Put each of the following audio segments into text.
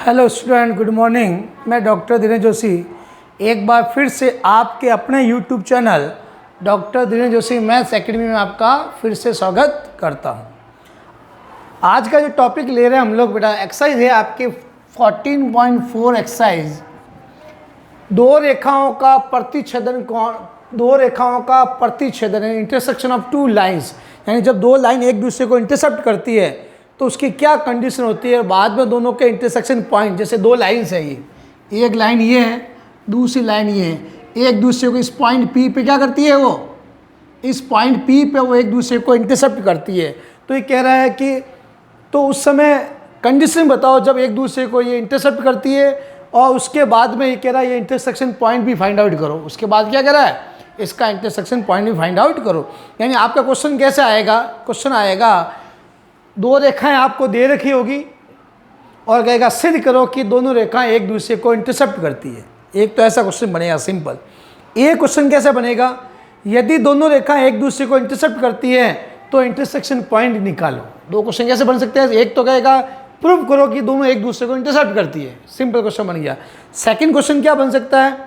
Hello student, good morning. मैं doctor Dinesh Joshi एक बार फिर से आपके अपने YouTube channel doctor Dinesh Joshi maths academy में आपका फिर से स्वागत करता हूं। आज का जो टॉपिक ले रहे हैं हम लोग बेटा, एक्सरसाइज है आपके 14.4 एक्सरसाइज। दो रेखाओं का प्रतिच्छेदन इंटरसेक्शन ऑफ टू लाइंस, यानी जब दो लाइन एक दूसरे को इंटरसेप्ट करती है तो उसकी क्या कंडीशन होती है। बाद में दोनों के इंटरसेक्शन पॉइंट, जैसे दो लाइन्स है, ये एक लाइन ये है, दूसरी लाइन ये है, एक दूसरे को इस पॉइंट P पे क्या करती है, वो इस पॉइंट P पे वो एक दूसरे को इंटरसेप्ट करती है। तो ये कह रहा है कि तो उस समय कंडीशन बताओ जब एक दूसरे को ये इंटरसेप्ट करती है, और उसके बाद में ये कह रहा है ये इंटरसेक्शन पॉइंट भी फाइंड आउट करो। उसके बाद क्या कह रहा है, इसका इंटरसेक्शन पॉइंट भी फाइंड आउट करो। यानी आपका क्वेश्चन कैसे आएगा, क्वेश्चन आएगा दो रेखाएं आपको दे रखी होगी और कहेगा सिद्ध करो कि दोनों रेखाएं एक दूसरे को इंटरसेप्ट करती है। एक तो ऐसा क्वेश्चन बनेगा सिंपल। एक क्वेश्चन कैसे बनेगा, यदि दोनों रेखाएं एक दूसरे को इंटरसेप्ट करती है तो इंटरसेक्शन पॉइंट निकालो। दो क्वेश्चन कैसे बन सकते हैं, एक तो कहेगा प्रूव करो कि दोनों एक दूसरे को इंटरसेप्ट करती है, सिंपल क्वेश्चन बन गया। सेकंड क्वेश्चन क्या बन सकता है,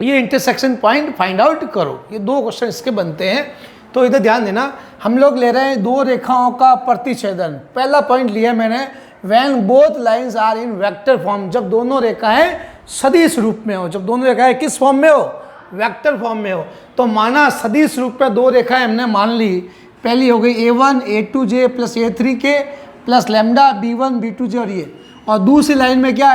ये इंटरसेक्शन पॉइंट फाइंड आउट करो। ये दो क्वेश्चन इसके बनते हैं। तो इधर ध्यान देना, हम लोग ले रहे हैं दो रेखाओं का प्रतिच्छेदन। पहला पॉइंट लिया मैंने, when both lines are in vector form, जब दोनों रेखाएं सदिश रूप में हो। जब दोनों रेखाएं किस फॉर्म में हो, वेक्टर फॉर्म में हो। तो माना सदिश रूप में दो रेखाएं हमने मान ली। पहली हो गई A1 A2J plus A3K plus lambda B1 B2J, और ये, और दूसरी लाइन में क्या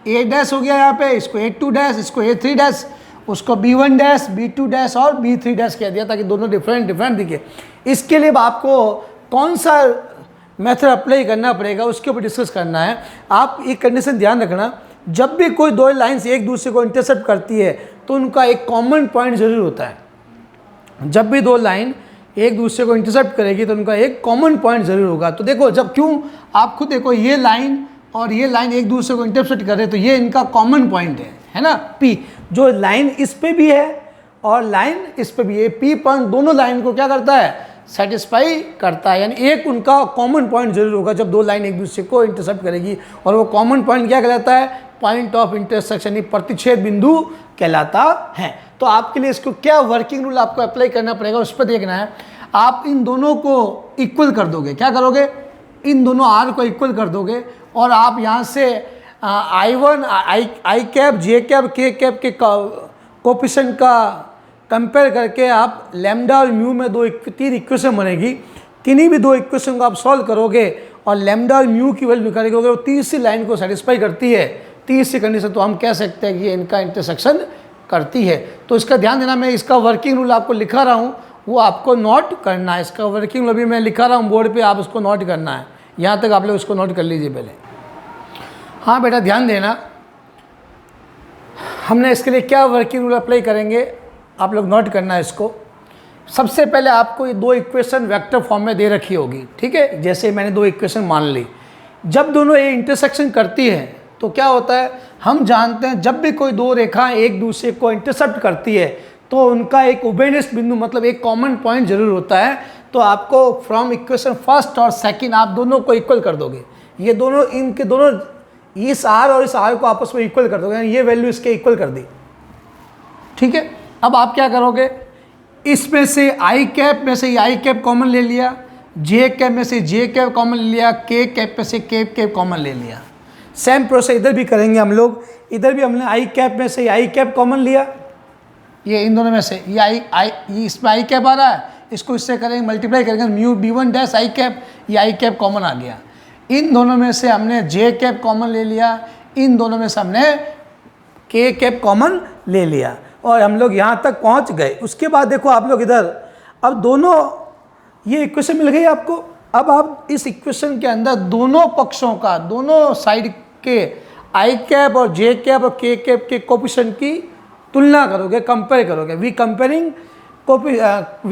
A डैश हो गया यहाँ पे, इसको A2 डैश, इसको A3 डैश, उसको B1 डैश B2 डैश और B3 डैश कह दिया ताकि दोनों डिफरेंट दिखे। इसके लिए आपको कौन सा मेथड अप्लाई करना पड़ेगा उसके ऊपर डिस्कस करना है। आप एक कंडीशन ध्यान रखना, जब भी कोई दो लाइन्स एक दूसरे को इंटरसेप्ट करती है तो उनका एक कॉमन पॉइंट जरूर होता है। जब भी दो लाइन एक दूसरे को इंटरसेप्ट करेगी तो उनका एक कॉमन पॉइंट जरूर होगा। तो देखो, जब क्यों आप खुद देखो, ये लाइन और ये लाइन एक दूसरे को इंटरसेप्ट कर रहे हैं तो ये इनका कॉमन पॉइंट है ना, P। जो लाइन इस पे भी है और लाइन इस पे भी है, P पॉइंट दोनों लाइन को क्या करता है, सेटिस्फाई करता है। यानी एक उनका कॉमन पॉइंट जरूर होगा जब दो लाइन एक दूसरे को इंटरसेप्ट करेगी, और वो कॉमन पॉइंट क्या कहलाता है, पॉइंट ऑफ इंटरसेक्शन, यानी प्रतिच्छेद बिंदु कहलाता है। तो आपके लिए इसको क्या वर्किंग रूल आपको अप्लाई करना पड़ेगा उस पर देखना है। आप इन दोनों को इक्वल कर दोगे, क्या करोगे, इन दोनों आर को इक्वल कर दोगे, और आप यहाँ से I1 I cap J cap K cap के कोफिशिएंट का कंपेयर करके आप लैम्डा और म्यू में तीन इक्वेशन बनेगी। किन्हीं भी दो इक्वेशन को आप सॉल्व करोगे और लैम्डा और म्यू की वैल्यू निकालोगे, वो तीसरी लाइन को सेटिस्फाई करती है, तीसरी कंडीशन, तो हम कह सकते हैं कि ये इनका इंटरसेक्शन करती है। तो इसका ध्यान देना, मैं इसका वर्किंग रूल आपको लिखा रहा हूँ, वो आपको नोट करना है। इसका वर्किंग रूल अभी मैं लिखा रहा हूँ बोर्ड पे, आप उसको नोट करना है। यहाँ तक आप लोग उसको नोट कर लीजिए पहले। हाँ बेटा, ध्यान देना, हमने इसके लिए क्या वर्किंग रूल अप्लाई करेंगे, आप लोग नोट करना है इसको। सबसे पहले आपको ये दो इक्वेशन वेक्टर फॉर्म में दे रखी होगी, ठीक है। जैसे मैंने दो इक्वेशन मान ली, जब दोनों ये इंटरसेक्शन करती है तो क्या होता है, हम जानते हैं जब भी कोई दो रेखाएं एक दूसरे को इंटरसेप्ट करती है तो उनका एक उभयनिष्ठ बिंदु, मतलब एक कॉमन पॉइंट जरूर होता है। तो आपको फ्रॉम इक्वेशन फर्स्ट और सेकंड आप दोनों को इक्वल कर दोगे। ये दोनों, इनके दोनों, इस R और इस R को आपस में इक्वल कर दोगे, ये वैल्यू इसके इक्वल कर दी, ठीक है। अब आप क्या करोगे, इसमें से I कैप में से I कैप कॉमन ले लिया, J कैप में से J कैप कॉमन ले लिया, K कैप में से K कैप कॉमन ले लिया। सेम प्रोसेस इधर भी करेंगे हम लोग। इधर भी हमने I कैप में से I कैप कॉमन लिया, ये इन दोनों में से ये इसमें I कैप आ रहा है, इसको इससे करेंगे, मल्टीप्लाई करेंगे, mu B1 dash I cap, ये I कैप कॉमन आ गया। इन दोनों में से हमने J कैप कॉमन ले लिया, इन दोनों में से हमने K कैप कॉमन ले लिया, और हम लोग यहाँ तक पहुँच गए। उसके बाद देखो आप लोग इधर, अब दोनों ये इक्वेशन मिल गई आपको। अब आप इस इक्वेशन के अंदर दोनों पक्षों का, दोनों साइड के I कैप और J कैप और K कैप के कोफिशिएंट की तुलना करोगे, कंपेयर करोगे। We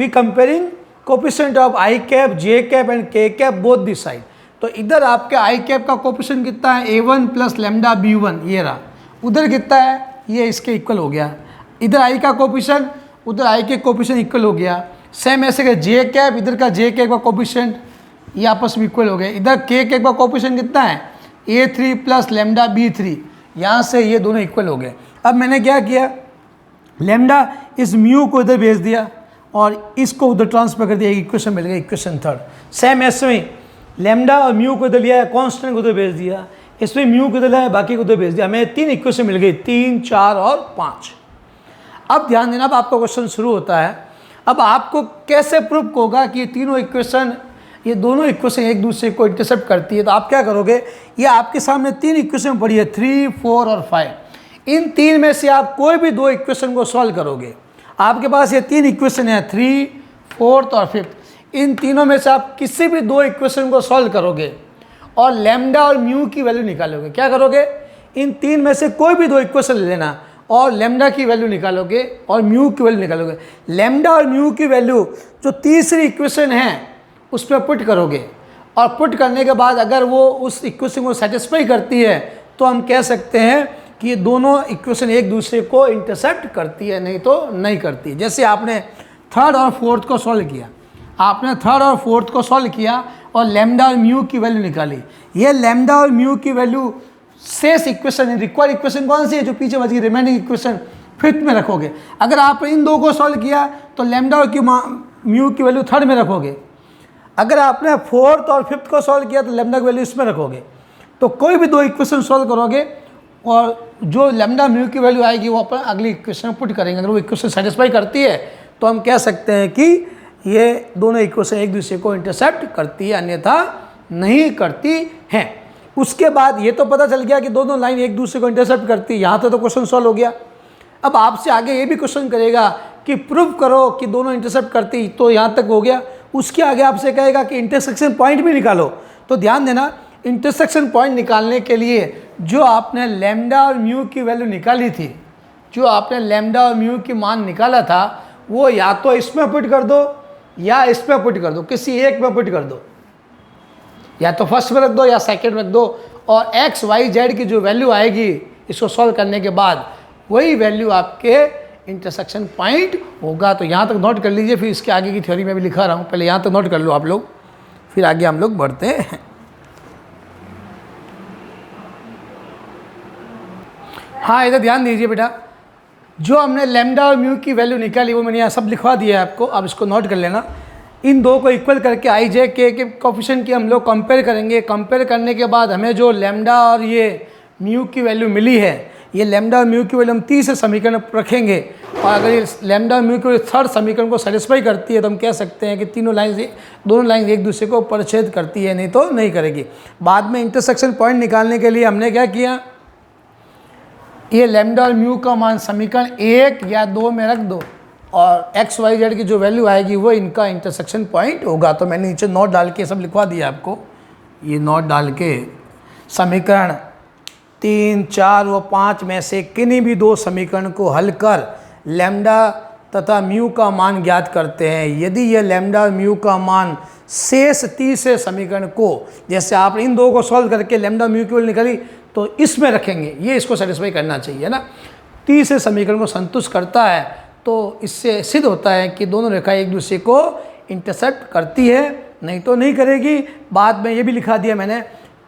comparing coefficient of I cap J cap and K cap both this side. तो इधर आपके I कैप का कोफिशिएंट कितना है, A1 प्लस लैम्डा B1, ये रहा। उधर कितना है, ये इसके इक्वल हो गया। इधर I का कोफिशिएंट, उधर I के कोफिशिएंट इक्वल हो गया। सेम ऐसे का J कैप, इधर का J कैप का कोफिशिएंट, ये आपस में इक्वल हो गए। इधर के का कोएफिशिएंट कितना है, A3 प्लस लेमडा B3, यहाँ से ये दोनों इक्वल हो गए। अब मैंने क्या किया, लेमडा इस म्यू को इधर भेज दिया और इसको उधर ट्रांसफर कर दिया, इक्वेशन मिल गई, इक्वेशन थर्ड। सेम ऐसे में लेमडा और म्यू को इधर लिया है, कॉन्स्टेंट को उधर भेज दिया, इसमें म्यू को इधर लिया है, बाकी को उधर भेज दिया, हमें 3 इक्वेशन मिल गई, 3, 4 और 5। अब ध्यान देना, अब आपका क्वेश्चन शुरू होता है। अब आपको कैसे प्रूव होगा कि ये तीनों इक्वेशन, ये दोनों इक्वेशन एक दूसरे को इंटरसेप्ट करती है। तो आप क्या करोगे, ये आपके सामने 3 इक्वेशन पड़ी है, 3, 4 और 5। इन 3 में से आप कोई भी 2 इक्वेशन को सॉल्व करोगे। आपके पास ये 3 इक्वेशन है, 3, 4 और 5। इन तीनों में से आप किसी भी 2 इक्वेशन को सॉल्व करोगे और लेमडा और म्यू की वैल्यू निकालोगे। क्या करोगे, इन 3 में से कोई भी 2 इक्वेशन ले लेना और लेमडा की वैल्यू निकालोगे और म्यू की वैल्यू निकालोगे। लेमडा और म्यू की वैल्यू जो तीसरी इक्वेशन है उस पर पुट करोगे और पुट करने के बाद अगर वो उस इक्वेशन को सेटिस्फाई करती है तो हम कह सकते हैं कि ये दोनों इक्वेशन एक दूसरे को इंटरसेप्ट करती है, नहीं तो नहीं करती है। जैसे आपने थर्ड और फोर्थ को सॉल्व किया, आपने थर्ड और फोर्थ को सॉल्व किया और लेमडा और म्यू की वैल्यू निकाली। ये लेमडा और म्यू की वैल्यू शेष इक्वेशन है, रिक्वायर्ड इक्वेशन कौन सी है, जो पीछे बची रिमेनिंग इक्वेशन, फिफ्थ में रखोगे। अगर आपने इन 2 को सॉल्व किया तो लेमडा और म्यू की वैल्यू थर्ड में रखोगे। अगर आपने फोर्थ और फिफ्थ को सॉल्व किया तो लेमडा की वैल्यू इसमें रखोगे। तो कोई भी 2 इक्वेशन सॉल्व करोगे और जो लेमडा म्यू की वैल्यू आएगी वो अपन अगली इक्वेशन में पुट करेंगे। अगर वो इक्वेशन सेटिस्फाई करती है तो हम कह सकते हैं कि ये दोनों इक्वेशन एक दूसरे को इंटरसेप्ट करती है, अन्यथा नहीं करती हैं। उसके बाद ये तो पता चल गया कि दोनों लाइन एक दूसरे को इंटरसेप्ट करती है, यहाँ तो क्वेश्चन सॉल्व हो गया। अब आपसे आगे ये भी क्वेश्चन करेगा कि प्रूव करो कि दोनों इंटरसेप्ट करती, तो यहाँ तक हो गया। उसके आगे आपसे कहेगा कि इंटरसेक्शन पॉइंट भी निकालो। तो ध्यान देना, इंटरसेक्शन पॉइंट निकालने के लिए जो आपने लेमडा और म्यू की वैल्यू निकाली थी, जो आपने लेमडा और म्यू की मान निकाला था, वो या तो इसमें पुट कर दो या इसमें पुट कर दो, किसी एक में पुट कर दो, या तो फर्स्ट में रख दो या सेकंड में रख दो। और एक्स वाई जेड की जो वैल्यू आएगी इसको सॉल्व करने के बाद, वही वैल्यू आपके इंटरसेक्शन पॉइंट होगा। तो यहाँ तक नोट कर लीजिए, फिर इसके आगे की थ्योरी में भी लिखा रहा हूँ, पहले यहाँ तक नोट कर लो आप लोग, फिर आगे हम लोग बढ़ते हैं। हाँ, इधर ध्यान दीजिए बेटा, जो हमने लेमडा और म्यू की वैल्यू निकाली वो मैंने यहाँ सब लिखवा दिया है आपको, अब इसको नोट कर लेना। इन 2 को इक्वल करके आई जे के कोएफिशिएंट की हम लोग कंपेयर करेंगे। कंपेयर करने के बाद हमें जो लेमडा और ये म्यू की वैल्यू मिली है, ये लेमडा और म्यू की वैल्यू हम तीसरे समीकरण रखेंगे और अगर ये लेमडा और म्यू की वैल्यू थर्ड समीकरण को सेटिस्फाई करती है तो हम कह सकते हैं कि दोनों लाइन एक दूसरे को परिच्छेद करती है, नहीं तो नहीं करेगी। बाद में इंटरसेक्शन पॉइंट निकालने के लिए हमने क्या किया, ये लेमडा और म्यू का मान समीकरण 1 या 2 में रख दो और एक्स वाई जेड की जो वैल्यू आएगी वो इनका इंटरसेक्शन पॉइंट होगा। तो मैंने नीचे नोट डाल के सब लिखवा दिया आपको, ये नोट डाल के समीकरण 3, 4 व 5 में से किन्हीं भी 2 समीकरण को हल कर लेमडा तथा म्यू का मान ज्ञात करते हैं। यदि यह लेमडा और म्यू का मान शेष तीसरे समीकरण को, जैसे आपने इन 2 को सॉल्व करके लेमडा म्यू की वैल्यू निकाली तो इसमें रखेंगे, ये इसको सेटिस्फाई करना चाहिए ना, तीसरे समीकरण को संतुष्ट करता है, तो इससे सिद्ध होता है कि दोनों रेखाएं एक दूसरे को इंटरसेक्ट करती है, नहीं तो नहीं करेगी। बाद में ये भी लिखा दिया मैंने,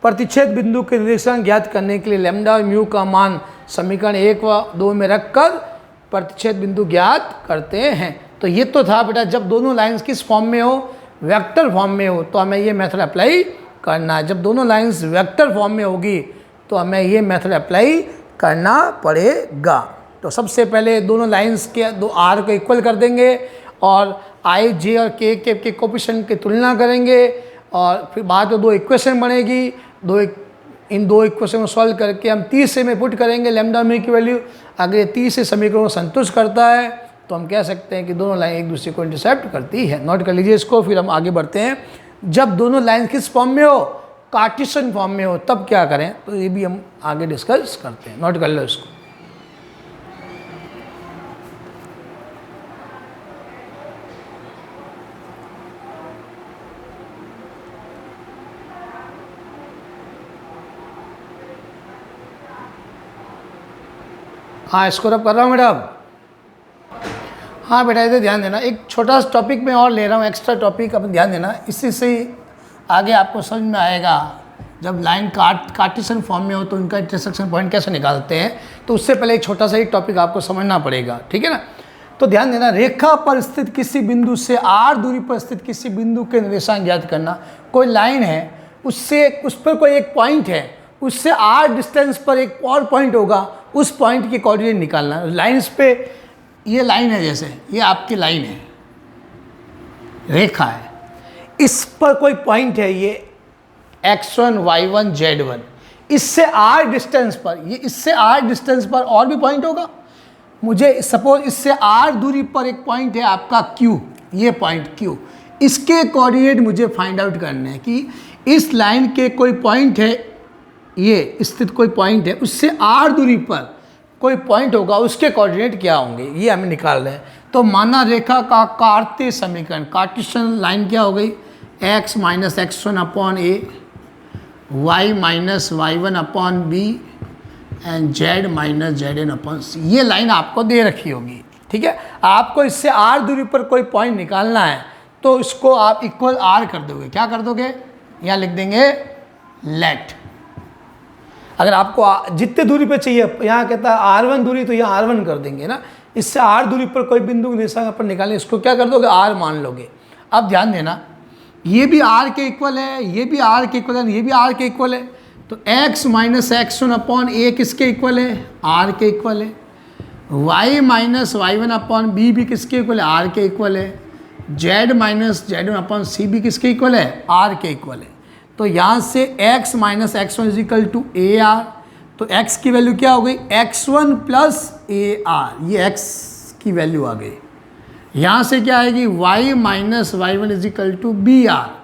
प्रतिच्छेद बिंदु के निर्देशांक ज्ञात करने के लिए लेमडा और म्यू का मान समीकरण 1 व 2 में रखकर प्रतिच्छेद बिंदु ज्ञात करते हैं। तो ये तो था बेटा, जब दोनों लाइंस किस फॉर्म में हो, वेक्टर फॉर्म में हो, तो हमें ये मेथड अप्लाई करना है। जब दोनों लाइंस वेक्टर फॉर्म में होगी तो हमें ये मेथड अप्लाई करना पड़ेगा। तो सबसे पहले दोनों लाइंस के 2 आर को इक्वल कर देंगे और आई जे और के कोएफिशिएंट की तुलना करेंगे और फिर बाद में 2 इक्वेशन बनेगी। इन 2 इक्वेशन को सॉल्व करके हम तीसरे में पुट करेंगे लेमडा म्यू की वैल्यू। अगर ये तीसरे समीकरण को संतुष्ट करता है तो हम कह सकते हैं कि दोनों लाइन एक दूसरे को इंटरसेप्ट करती है। नोट कर लीजिए इसको, फिर हम आगे बढ़ते हैं। जब दोनों लाइन किस फॉर्म में हो, कार्टेशियन फॉर्म में हो, तब क्या करें, तो ये भी हम आगे डिस्कस करते हैं। नोट कर लो इसको। हाँ, इसको रब कर रहा हूँ मैडम। हाँ बेटा, इधर ध्यान देना, एक छोटा सा टॉपिक मैं और ले रहा हूँ, एक्स्ट्रा टॉपिक, अपन ध्यान देना, इसी से आगे आपको समझ में आएगा। जब लाइन कार्टेशियन फॉर्म में हो तो उनका इंटरसेक्शन पॉइंट कैसे निकालते हैं, तो उससे पहले एक छोटा सा ही टॉपिक आपको समझना पड़ेगा, ठीक है ना। तो ध्यान देना, रेखा पर स्थित किसी बिंदु से r दूरी पर स्थित किसी बिंदु के निर्देशांक ज्ञात करना। कोई लाइन है, उससे उस पर कोई एक पॉइंट है, उससे r डिस्टेंस पर एक और पॉइंट होगा, उस पॉइंट की कोऑर्डिनेट निकालना। लाइंस पे ये लाइन है, जैसे ये आपकी लाइन है, रेखा है, इस पर कोई पॉइंट है, ये x1 y1 z1, इससे r डिस्टेंस पर, ये इससे r डिस्टेंस पर और भी पॉइंट होगा। मुझे सपोज इससे r दूरी पर एक पॉइंट है आपका q, ये पॉइंट q, इसके कोऑर्डिनेट मुझे फाइंड आउट करने हैं कि इस लाइन के कोई पॉइंट है, ये स्थित कोई पॉइंट है, उससे r दूरी पर कोई पॉइंट होगा, उसके कोऑर्डिनेट क्या होंगे, ये हमें निकाल रहे हैं। तो माना रेखा का कार्तीय समीकरण, कार्टेशियन लाइन क्या हो गई, x minus x1 upon a, y minus y1 upon b and z minus zn upon c। ये लाइन आपको दे रखी होगी, ठीक है। आपको इससे r दूरी पर कोई पॉइंट निकालना है, तो इसको आप इक्वल r कर दोगे। क्या कर दोगे, यहाँ लिख देंगे लेट। अगर आपको जितने दूरी पे चाहिए, यहाँ कहता है r1 दूरी, तो यहाँ r1 कर देंगे ना। इससे r दूरी पर कोई बिंदु निर्देशांक पर निकालें, इसको क्या कर दोगे, r मान लोगे। अब ध्यान देना, ये भी r के इक्वल है, ये भी r के इक्वल है, ये भी r के इक्वल है। तो x minus x1 upon a किसके इक्वल है, r के इक्वल है। y minus y1 upon b भी किसके इक्वल है, r के इक्वल है। z minus z1 upon c भी किसके इक्वल है, r के इक्वल है। तो यहाँ से x minus x1 is equal to A R, तो x की वैल्यू क्या हो गई, x1 प्लस ए आर, ये x की वैल्यू आ गई। यहाँ से क्या आएगी, y minus y1 is equal to B R,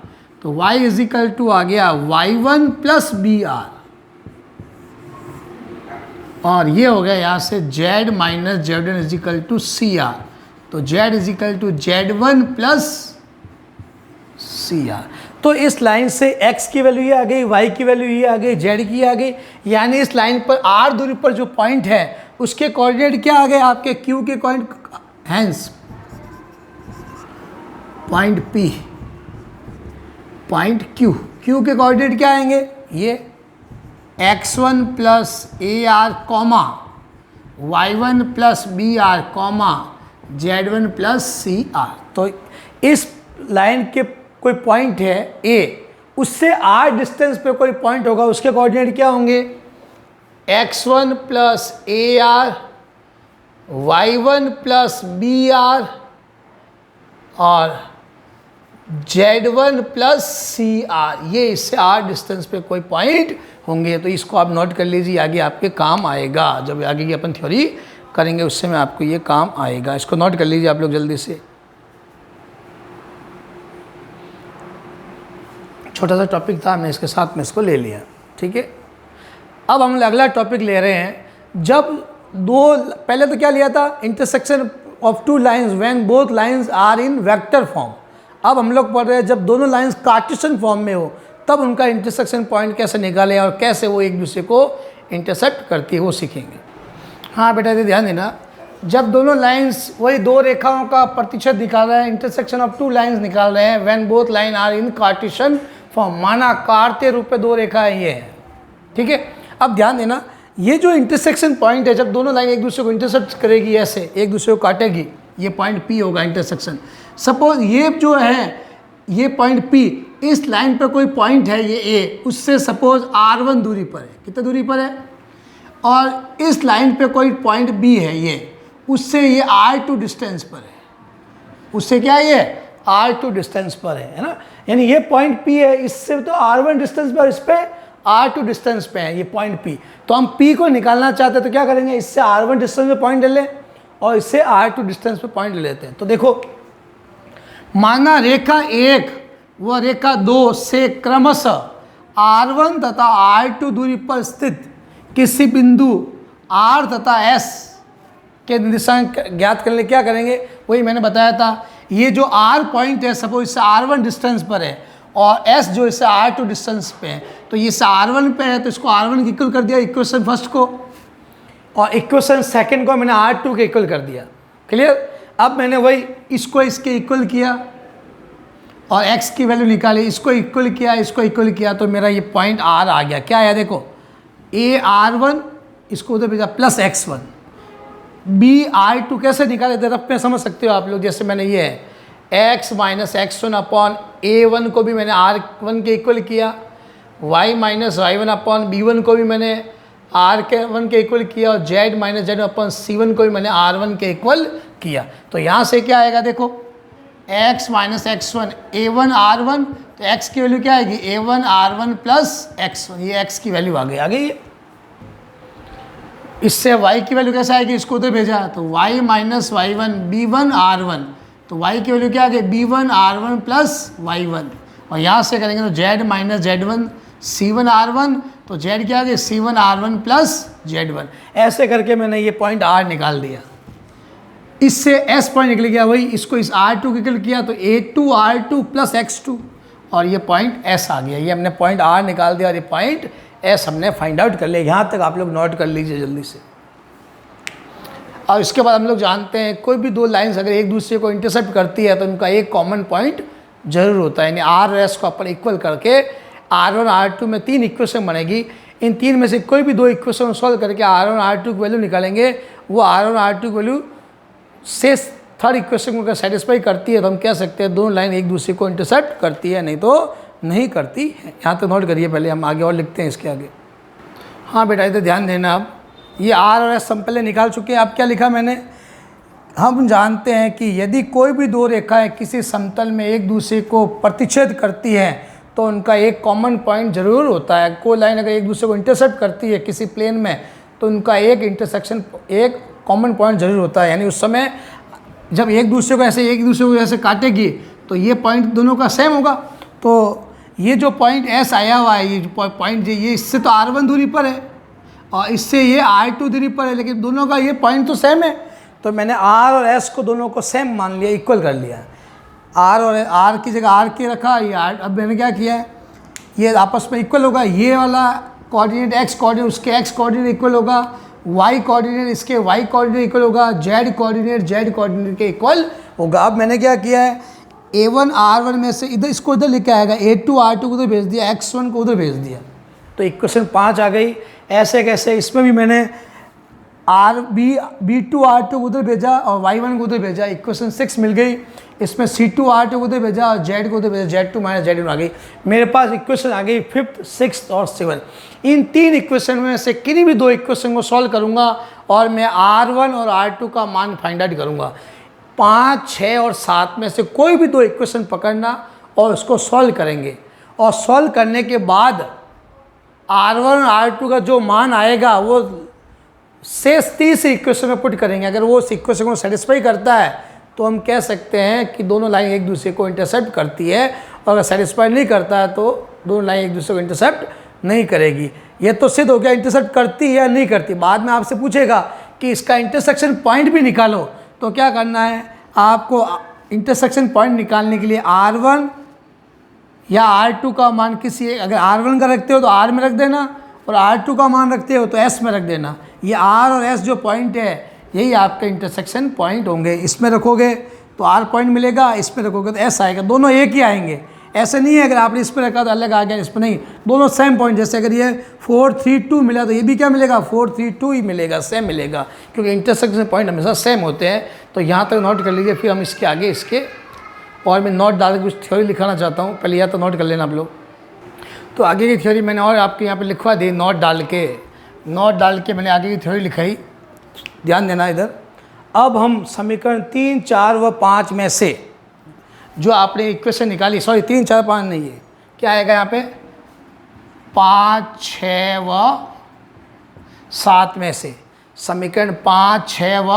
तो y इजिकल टू आ गया y1 प्लस बी आर, और ये हो गया यहाँ से z minus z1 is equal to C R, तो z is equal to z1 plus C R. तो इस लाइन से x की वैल्यू ये आ गई, y की वैल्यू ये आ गई, z की आ गई, यानी इस लाइन पर r दूरी पर जो पॉइंट है उसके कोऑर्डिनेट क्या आ गए आपके, q के point, hence point p, point q, q के कोऑर्डिनेट क्या आएंगे, ये x1 plus A R comma y1 plus B R comma z1 plus C R. तो इस लाइन के कोई पॉइंट है a, उससे r डिस्टेंस पे कोई पॉइंट होगा, उसके कोऑर्डिनेट क्या होंगे, x1 plus A R, y1 plus B R और z1 प्लस सी आर। ये इससे r डिस्टेंस पे कोई पॉइंट होंगे। तो इसको आप नोट कर लीजिए, आगे आपके काम आएगा, जब आगे की अपन थ्योरी करेंगे उससे में आपको ये काम आएगा। इसको नोट कर लीजिए आप लोग जल्दी से। छोटा सा टॉपिक था, हमने इसके साथ में इसको ले लिया, ठीक है। अब हम अगला टॉपिक ले रहे हैं। जब दो, पहले तो क्या लिया था, intersection of two lines when both lines are in vector form. अब हम लोग पढ़ रहे हैं जब दोनों लाइंस कार्टेशियन फॉर्म में हो, तब उनका इंटरसेक्शन पॉइंट कैसे निकालें और कैसे वो एक दूसरे को इंटरसेक्ट करती है, वो सीखेंगे। हाँ बेटा, ये ध्यान देना, जब दोनों लाइंस वही दो रेखाओं का प्रतिशत निकाल रहे हैं, इंटरसेक्शन ऑफ टू लाइंस निकाल रहे हैं, when both line are in Cartesian form, माना कार्तीय रूप में दो रेखाएं ये हैं, ठीक है। अब ध्यान देना, ये जो इंटरसेक्शन पॉइंट है, जब दोनों लाइन एक दूसरे को इंटरसेक्ट करेगी, ऐसे एक दूसरे को काटेगी, ये पॉइंट P होगा इंटरसेक्शन। सपोज ये जो है, ये पॉइंट P, इस लाइन पर कोई पॉइंट है ये A, उससे सपोज R1 दूरी पर है, कितने दूरी पर है, और इस लाइन पे कोई पॉइंट B है ये, उससे ये R2 डिस्टेंस पर है, उससे क्या है, ये R2 डिस्टेंस पर है ना। यानी ये पॉइंट P है, इससे तो R1 डिस्टेंस पर, इस पे R2 डिस्टेंस पे है ये पॉइंट P। तो हम P को निकालना चाहते हैं तो क्या करेंगे, इससे R1 डिस्टेंस पे पॉइंट ले लें और इससे R2 डिस्टेंस पे पॉइंट ले लेते हैं। तो देखो, माना रेखा 1 व रेखा 2 से क्रमशः R1 तथा R2 दूरी पर स्थित किसी बिंदु R तथा S के निर्देशांक ज्ञात करने क्या करेंगे, वही मैंने बताया था। ये जो R पॉइंट है, सपोज इससे R1 डिस्टेंस पर है और S जो इससे R2 डिस्टेंस पे है, तो ये इससे R1 पे है तो इसको R1 के इक्वल कर दिया इक्वेशन फर्स्ट को, और इक्वेशन सेकंड को मैंने R2 के इक्वल कर दिया। क्लियर। अब मैंने वही इसको इसके इक्वल किया और x की वैल्यू निकाली, इसको इक्वल किया, इसको इक्वल किया, तो मेरा ये पॉइंट r आ गया। क्या आया देखो, AR1 इसको उधर भेजा प्लस x1, BR2 कैसे निकाले थे रफ में समझ सकते हो आप लोग। जैसे मैंने ये है x minus x1 upon A1 को भी मैंने R1 के इक्वल किया, y minus y1 upon B1 को भी मैंने R1 के इक्वल किया, और z minus z upon C1 को भी मैंने R1 के इक्वल किया। तो यहाँ से क्या आएगा देखो, x minus x1 A1 R1, तो x की वैल्यू क्या आएगी, A1 R1 प्लस x1, ये x की वैल्यू आ गई है। इससे y की वैल्यू कैसे आएगी, इसको उधर भेजा, तो y minus y1 B1 R1, तो y की वैल्यू क्या आ गई, B1 R1 प्लस y1, और यहाँ से करेंगे तो z minus z1 C1 R1, तो z क्या आ गई, C1 R1 प्लस z1। ऐसे करके मैंने ये पॉइंट r निकाल दिया। इससे s पॉइंट निकल गया, वही इसको इस R2 निकल किया, तो A2 R2 प्लस x2, और ये पॉइंट s आ गया। ये हमने पॉइंट r निकाल दिया और ये पॉइंट s हमने फाइंड आउट कर लिया। यहाँ तक आप लोग नोट कर लीजिए जल्दी से। और इसके बाद हम लोग जानते हैं कोई भी दो लाइंस अगर एक दूसरे को इंटरसेप्ट करती है तो उनका एक कॉमन पॉइंट जरूर होता है, यानी r और s को अपन इक्वल करके R1 R2 में 3 इक्वेशन बनेगी। इन 3 में से कोई भी 2 इक्वेशन सॉल्व करके R1 R2 की वैल्यू निकालेंगे, वो R1 R2 की वैल्यू से थर्ड इक्वेशन को अगर सेटिस्फाई करती है तो हम कह सकते हैं दोनों लाइन एक दूसरे को इंटरसेप्ट करती है, नहीं तो नहीं करती है। यहाँ तक नोट करिए, पहले हम आगे और लिखते हैं इसके आगे। हाँ बेटा इधर ध्यान देना। अब ये R और S हम पहले निकाल चुके हैं। अब क्या लिखा मैंने, हम जानते हैं कि यदि कोई भी दो रेखाएं किसी समतल में एक दूसरे को प्रतिच्छेद करती हैं तो उनका एक कॉमन पॉइंट जरूर होता है। कोई लाइन अगर एक दूसरे को इंटरसेप्ट करती है किसी प्लेन में तो उनका एक इंटरसेक्शन, एक कॉमन पॉइंट जरूर होता है। यानी उस समय जब एक दूसरे को ऐसे काटेगी तो ये पॉइंट दोनों का सेम होगा। तो ये जो पॉइंट S आया हुआ है, ये पॉइंट ये इससे तो R1 दूरी पर है और इससे ये R2 दूरी पर है, लेकिन दोनों का ये पॉइंट तो सेम है। तो मैंने R और S को दोनों को सेम मान लिया, इक्वल कर लिया। R और R की जगह R के रखा, ये R। अब मैंने क्या किया है, ये आपस में इक्वल होगा। ये वाला कोऑर्डिनेट x कोऑर्डिनेट उसके x कोऑर्डिनेट इक्वल होगा, y कोऑर्डिनेट इसके y कोऑर्डिनेट इक्वल होगा, z कोऑर्डिनेट z कोऑर्डिनेट के इक्वल होगा। अब मैंने क्या किया है, A1 R1 में से इधर इसको इधर लिखा आएगा, A2 R2 को उधर भेज दिया, x1 को उधर भेज दिया, तो इक्वेशन 5 आ गई। ऐसे कैसे, इसमें भी मैंने B2 R2 को उधर भेजा और y1 को उधर भेजा, इक्वेशन 6 मिल गई। इसमें C2 R2 को उधर भेजा और z को उधर भेजा, Z2 माइनस Z1 आ गई। मेरे पास इक्वेशन आ गई 5th 6th और 7th। इन 3 इक्वेशन में से किन्हीं भी 2 इक्वेशन को सॉल्व करूंगा और मैं R1 और R2 का मान फाइंड आउट करूंगा। 5, 6 और 7 में से कोई भी 2 इक्वेशन पकड़ना और उसको सॉल्व करेंगे, और सॉल्व करने के बाद R1 और R2 का जो मान आएगा वो शेष 30 इक्वेशन में पुट करेंगे। अगर वो उस इक्वेशन को सेटिस्फाई करता है तो हम कह सकते हैं कि दोनों लाइन एक दूसरे को इंटरसेप्ट करती है, और अगर सेटिस्फाई नहीं करता है तो दोनों लाइन एक दूसरे को इंटरसेप्ट नहीं करेगी। ये तो सिद्ध हो गया इंटरसेप्ट करती है या नहीं करती। बाद में आपसे पूछेगा कि इसका इंटरसेक्शन पॉइंट भी निकालो, तो क्या करना है, आपको इंटरसेक्शन पॉइंट निकालने के लिए R1 या R2 का मान किसी, अगर R1 का रखते हो तो R में रख देना, और R2 का मान रखते हो तो S में रख देना। ये R और S जो पॉइंट है यही आपके इंटरसेक्शन पॉइंट होंगे। इसमें रखोगे तो R पॉइंट मिलेगा, इसमें रखोगे तो S आएगा, दोनों एक ही आएंगे। ऐसे नहीं है अगर आपने इस पर रखा तो अलग आ गया, इस पर नहीं, दोनों सेम पॉइंट। जैसे अगर ये 4, 3, 2 मिला तो ये भी क्या मिलेगा, 4, 3, 2 ही मिलेगा, सेम मिलेगा, क्योंकि इंटरसेक्शन पॉइंट हमेशा सेम होते हैं। तो यहाँ तक नोट कर लीजिए, फिर हम इसके आगे इसके और मैं नोट डाल के कुछ थ्योरी लिखाना चाहता हूँ। पहले या तो नोट कर लेना आप लोग। तो आगे की थ्योरी मैंने और आपके यहाँ पे लिखवा दी, नोट डाल के मैंने आगे की थ्योरी लिखाई। ध्यान देना इधर। अब हम समीकरण 3, 4 व 5 में से जो आपने इक्वेशन निकाली, सॉरी 3, 4, 5 नहीं है, क्या आएगा यहाँ पे, 5, 6 व 7 में से, समीकरण 5, 6 व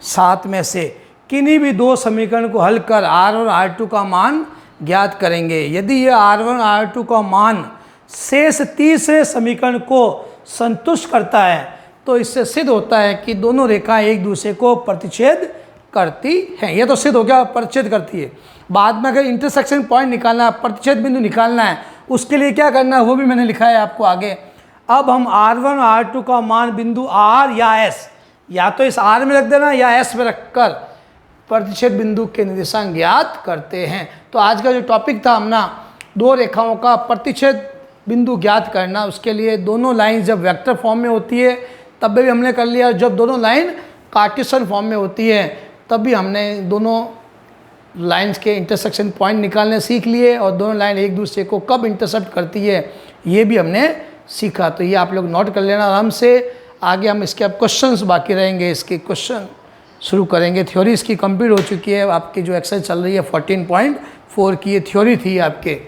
7 में से किन्हीं भी 2 समीकरण को हल कर R1 और R2 का मान ज्ञात करेंगे। यदि यह R1 R2 का मान शेष तीसरे समीकरण को संतुष्ट करता है तो इससे सिद्ध होता है कि दोनों रेखाएं एक दूसरे को प्रतिच्छेद करती हैं। यह तो सिद्ध हो गया, प्रतिच्छेद करती है। बाद में अगर इंटरसेक्शन पॉइंट निकालना है, प्रतिच्छेद बिंदु निकालना है, उसके लिए क्या करना है वो भी मैंने लिखा है आपको आगे। अब हम R1 और R2 का मान बिंदु R या S, या तो इस R में रख देना या S में रखकर प्रतिच्छेद बिंदु के निर्देशांक ज्ञात करते हैं। तो आज का जो टॉपिक था हमने दो रेखाओं का प्रतिच्छेद बिंदु ज्ञात करना, उसके लिए दोनों लाइन जब वेक्टर फॉर्म में होती है तब भी हमने कर लिया, जब दोनों लाइन कार्टेशियन फॉर्म में होती है तब भी हमने दोनों लाइंस के इंटरसेक्शन पॉइंट निकालने सीख लिए, और दोनों लाइन एक दूसरे को कब इंटरसेप्ट करती है ये भी हमने सीखा। तो ये आप लोग नोट कर लेना आराम से। आगे हम इसके अब क्वेश्चंस बाकी रहेंगे, इसके क्वेश्चन शुरू करेंगे। थ्योरी इसकी कंप्लीट हो चुकी है, आपकी जो एक्सरसाइज चल रही है 14.4 की ये थ्योरी थी, आपके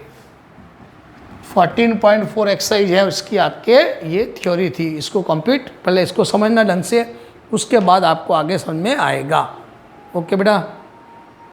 14.4 एक्सरसाइज है उसकी, आपके ये थ्योरी थी। इसको कंप्लीट पहले इसको समझना ढंग से, उसके बाद आपको आगे समझ में आएगा। ओके बेटा।